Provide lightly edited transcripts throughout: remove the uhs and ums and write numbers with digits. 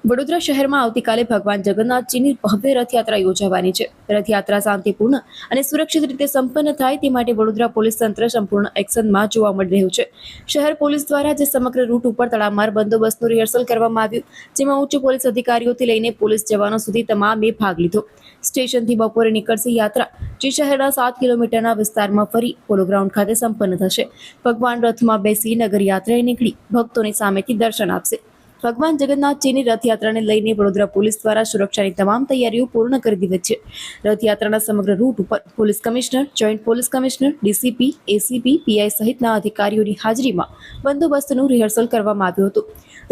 વડોદરા શહેરમાં આવતીકાલે ભગવાન જગન્નાથજીની ભવ્ય રથયાત્રા યોજાવાની છે. રથયાત્રા શાંતિપૂર્ણ અને સુરક્ષિત રીતે સંપન્ન થાય તે માટે વડોદરા પોલીસ તંત્ર સંપૂર્ણ એક્શનમાં જોવા મળી રહ્યું છે. શહેર પોલીસ દ્વારા જે સમગ્ર રૂટ ઉપર તડામાર બંદોબસ્તનું રિહર્સલ કરવામાં આવ્યું, જેમાં ઉચ્ચ પોલીસ અધિકારીઓથી લઈને પોલીસ જવાનો સુધી તમામે ભાગ લીધો. સ્ટેશનથી બપોરે નીકળશે યાત્રા, જે શહેરના 7 કિલોમીટરના વિસ્તારમાં ફરી પોલો ગ્રાઉન્ડ ખાતે સંપન્ન થશે. ભગવાન રથમાં બેસી નગર યાત્રાએ નીકળી ભક્તોની સામેથી દર્શન આપશે. ભગવાન જગન્નાથજીની રથયાત્રાને લઈને વડોદરા પોલીસ દ્વારા સુરક્ષાની તમામ તૈયારીઓ પૂર્ણ કરી દીધી છે. રથયાત્રાના સમગ્ર રૂટ ઉપર police commissioner, joint police commissioner, DCP, ACP, PI સહિતના અધિકારીઓની હાજરીમાં બંદોબસ્તનું રિહર્સલ કરવામાં આવ્યું હતું.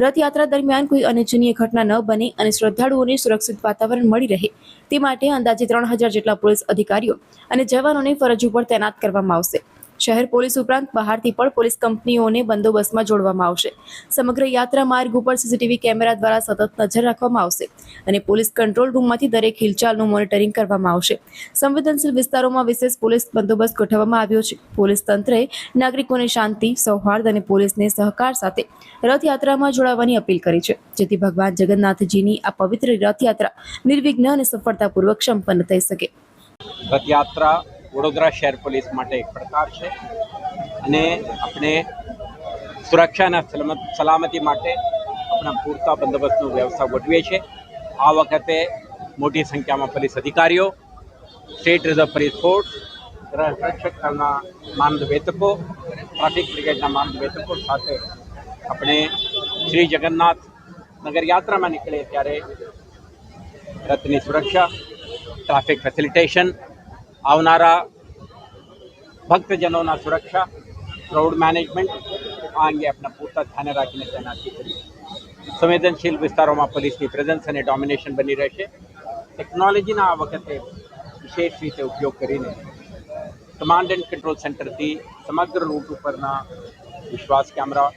રથયાત્રા દરમિયાન કોઈ અનિચ્છનીય ઘટના ન બને અને શ્રદ્ધાળુઓને સુરક્ષિત વાતાવરણ મળી રહે તે માટે અંદાજે 3000 જેટલા પોલીસ અધિકારીઓ અને જવાનોને ફરજ ઉપર તૈનાત કરવામાં આવશે. શહેર પોલીસ ઉપરાંત બહારથી પણ પોલીસ કંપનીઓને બંદોબસ્તમાં જોડવામાં આવશે. સમગ્ર યાત્રા માર્ગ ઉપર સીસીટીવી કેમેરા દ્વારા સતત નજર રાખવામાં આવશે અને પોલીસ કંટ્રોલ રૂમમાંથી દરેક હિલચાલનું મોનિટરિંગ કરવામાં આવશે. સંવેદનશીલ વિસ્તારોમાં વિશેષ પોલીસ બંદોબસ્ત ગોઠવવામાં આવ્યો છે. પોલીસ તંત્રએ નાગરિકોને શાંતિ, સૌહાર્દ અને પોલીસને સહકાર સાથે રથયાત્રામાં જોડાવાની અપીલ કરી છે, જેથી ભગવાન જગન્નાથજીની આ પવિત્ર રથયાત્રા નિર્વિઘ્ન અને સફળતાપૂર્વક સંપન્ન થઈ શકે. રથયાત્રા વડોદરા શહેર પોલીસ માટે એક પડકાર છે અને આપણે સુરક્ષા અને સલામતી માટે આપણા પૂરતા બંદોબસ્તનો વ્યવસ્થા ગોઠવીએ છીએ. આ વખતે મોટી સંખ્યામાં પોલીસ અધિકારીઓ, સ્ટેટ રિઝર્વ પોલીસ ફોર્સ, રક્ષક દળના માર્ગદર્શકો, ટ્રાફિક બ્રિગેડના માર્ગદર્શકો સાથે આપણે શ્રી જગન્નાથ નગર યાત્રામાં નીકળે ત્યારે રથની સુરક્ષા, ટ્રાફિક ફેસિલિટેશન, આવનારા ભક્તજનોના સુરક્ષા, ક્રાઉડ મેનેજમેન્ટ આ અંગે આપણા પૂરતા ધ્યાને રાખીને તૈનાતી કરી. સંવેદનશીલ વિસ્તારોમાં પોલીસની પ્રેઝન્સ અને ડોમિનેશન બની રહેશે. ટેકનોલોજીના આ વખતે વિશેષ રીતે ઉપયોગ કરીને કમાન્ડ એન્ડ કંટ્રોલ સેન્ટરથી સમગ્ર રૂટ ઉપરના વિશ્વાસ કેમેરા,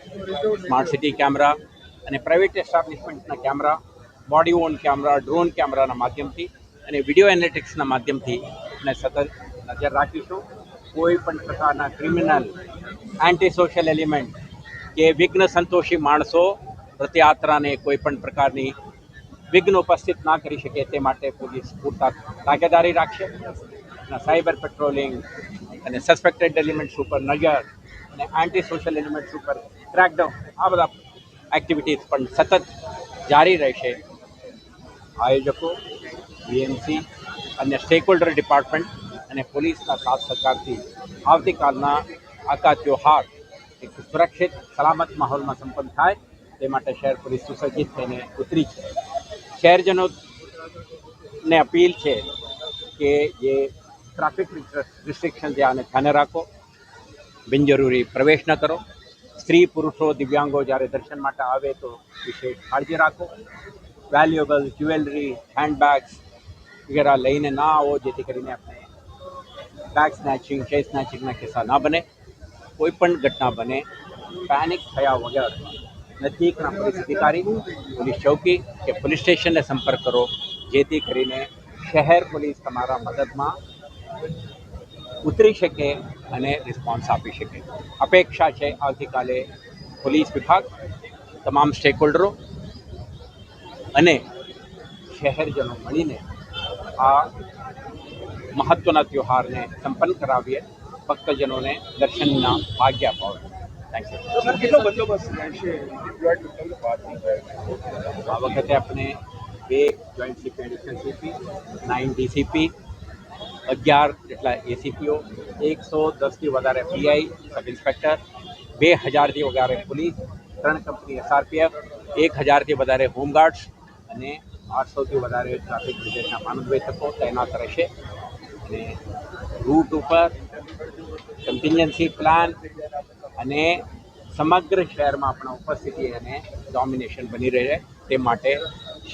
સ્માર્ટ સિટી કેમેરા અને પ્રાઇવેટ એસ્ટાબ્લિશમેન્ટના camera, body on camera, drone કેમેરાના માધ્યમથી અને વિડીયો એનાલિટિક્સના માધ્યમથી અને સતત નજર રાખીશું. કોઈ પણ પ્રકારના ક્રિમિનલ, એન્ટી સોશિયલ એલિમેન્ટ કે વિઘ્ન સંતોષી માણસો રથયાત્રાને કોઈ પણ પ્રકારની વિઘ્ન ઉપસ્થિત ના કરી શકે તે માટે પોલીસ પૂરતા તાકેદારી રાખશે. સાયબર પેટ્રોલિંગ અને સસ્પેક્ટેડ એલિમેન્ટ્સ ઉપર નજર અને એન્ટી સોશિયલ એલિમેન્ટ્સ ઉપર ક્રેકડાઉન આ બધા એક્ટિવિટીઝ પણ સતત જારી રહેશે. આયોજકો, બીએમસી, અન્ય સ્ટેકહોલ્ડર ડિપાર્ટમેન્ટ અને પોલીસના સાથ સહકારથી આવતીકાલના આખા ત્યોહાર એક સુરક્ષિત, સલામત માહોલમાં સંપન્ન થાય તે માટે શહેર પોલીસ સુસજ્જિત થઈને ઉતરી છે. શહેરજનોને અપીલ છે કે જે ટ્રાફિક રિસ્ટ્રિક્શન છે આને ધ્યાને રાખો, બિનજરૂરી પ્રવેશ ન કરો. સ્ત્રી, પુરુષો, દિવ્યાંગો જ્યારે દર્શન માટે આવે તો વિશેષ કાળજી રાખો. વેલ્યુએબલ જ્વેલરી, હેન્ડબેગ્સ વગેરે લઈને ના આવો, જેથી કરીને આપણે બેગ સ્નેચિંગ, ચેન સ્નેચિંગના કિસ્સા ના બને. કોઈ પણ ઘટના બને પેનિક થયા વગર નજીકના પોલીસ અધિકારી, પોલીસ ચોકી કે પોલીસ સ્ટેશનને સંપર્ક કરો, જેથી કરીને શહેર પોલીસ તમારા મદદમાં ઉતરી શકે અને રિસ્પોન્સ આપી શકે. અપેક્ષા છે આવતીકાલે પોલીસ વિભાગ, તમામ સ્ટેકહોલ્ડરો અને શહેરજનો મળીને આ મહત્વના ત્યોહારને સંપન્ન કરાવીએ, ભક્તજનોને દર્શનના ભાગ્ય અપાવે. Thank you. આ વખતે આપણે 2 joint CP, additional CP, 9 DCP, 11 જેટલા એસીપીઓ, 110થી વધારે પીઆઈ, સબ ઇન્સ્પેક્ટર, 2000થી વધારે પોલીસ, 3 કંપની એસઆરપીએફ, 1000થી વધારે હોમગાર્ડ્સ અને 800થી વધારે ટ્રાફિક બ્રિગેડના માર્ગદર્શકો તૈનાત રહેશે. અને રૂટ ઉપર કન્ટિન્જન્સી પ્લાન અને સમગ્ર શહેરમાં આપણા ઉપસ્થિતિ અને ડોમિનેશન બની રહે તે માટે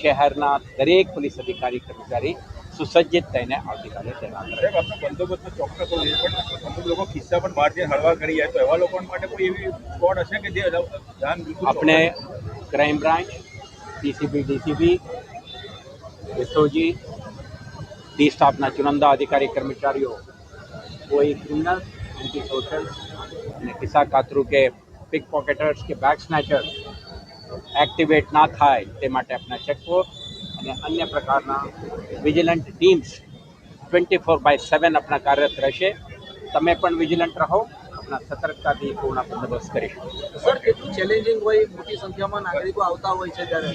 શહેરના દરેક પોલીસ અધિકારી, કર્મચારી સુસજ્જિત થઈને આવતીકાલે તૈનાત રહે. બંદોબસ્તનો ચોક્કસ હોય પણ અમુક લોકો કિસ્સા પણ બહારથી હળવા કરી જાય તો એવા લોકો માટે કોઈ એવી સ્કોડ હશે કે જે ધ્યાન બિલકુલ આપણે crime branch, DCP, DCP, SOG, D સ્ટાફના ચુનંદા અધિકારી કર્મચારીઓ કોઈ ક્રિમિનલ, એન્ટી સોશિયલ અને કિસ્સા કાતરું કે પિક પોકેટર્સ કે બેગ સ્નેચર્સ એક્ટિવેટ ના થાય તે માટે આપણા ચેકપોસ્ટ અને અન્ય પ્રકારના વિજિલન્ટ ટીમ્સ 24/7 આપણા કાર્યરત રહેશે. તમે પણ વિજિલન્ટ રહો, આપણા સતર્કતાથી પૂર્ણ બંદોબસ્ત કરીશું. સર કેટલું ચેલેન્જિંગ હોય મોટી સંખ્યામાં નાગરિકો આવતા હોય છે ત્યારે